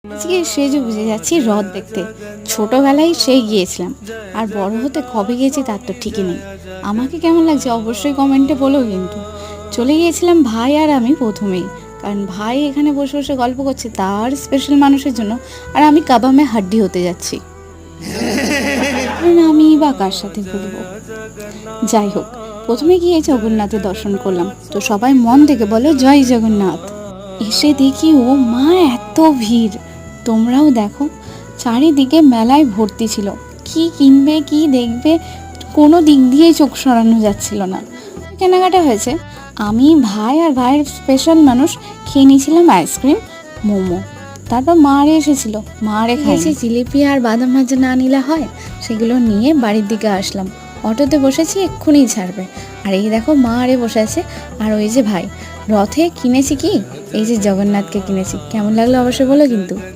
আজকে সেজে বুঝে যাচ্ছি রথ দেখতে। ছোটবেলায় সেই গিয়েছিলাম, আর বড় হতে কবে গিয়েছি তার তো ঠিকই নেই। আমাকে কেমন লাগছে অবশ্যই কমেন্টে বলো কিন্তু। চলে গিয়েছিলাম ভাই আর আমি প্রথমেই, কারণ ভাই এখানে বসে বসে গল্প করছে তার স্পেশাল মানুষের জন্য, আর আমি কাবামে হাড্ডি হতে যাচ্ছি। আমি বা কার সাথে বলবো। যাই হোক, প্রথমে গিয়ে জগন্নাথের দর্শন করলাম, তো সবাই মন থেকে বলো জয় জগন্নাথ। এসে দেখি ও মা, এত ভিড়! তোমরাও দেখো, চারিদিকে মেলায় ভর্তি ছিল। কি কিনবে কি দেখবে, কোনো দিক দিয়েই চোখ সরানো যাচ্ছিল না। কেনাকাটা হয়েছে। আমি, ভাই আর ভাইয়ের স্পেশাল মানুষ খেয়ে নিয়েছিলাম আইসক্রিম, মোমো। তারপর মা আরে এসেছিল, মা আরে খাইছে জিলিপি আর বাদাম ভাজা, না নিলে হয়। সেগুলো নিয়ে বাড়ির দিকে আসলাম। অটোতে বসেছি, এক্ষুনি ছাড়বে। আর এই দেখো মা আরে বসে আছে, আর ওই যে ভাই। রথে কিনেছি কি, এই যে জগন্নাথকে কিনেছি। কেমন লাগলো অবশ্যই বলো কিন্তু।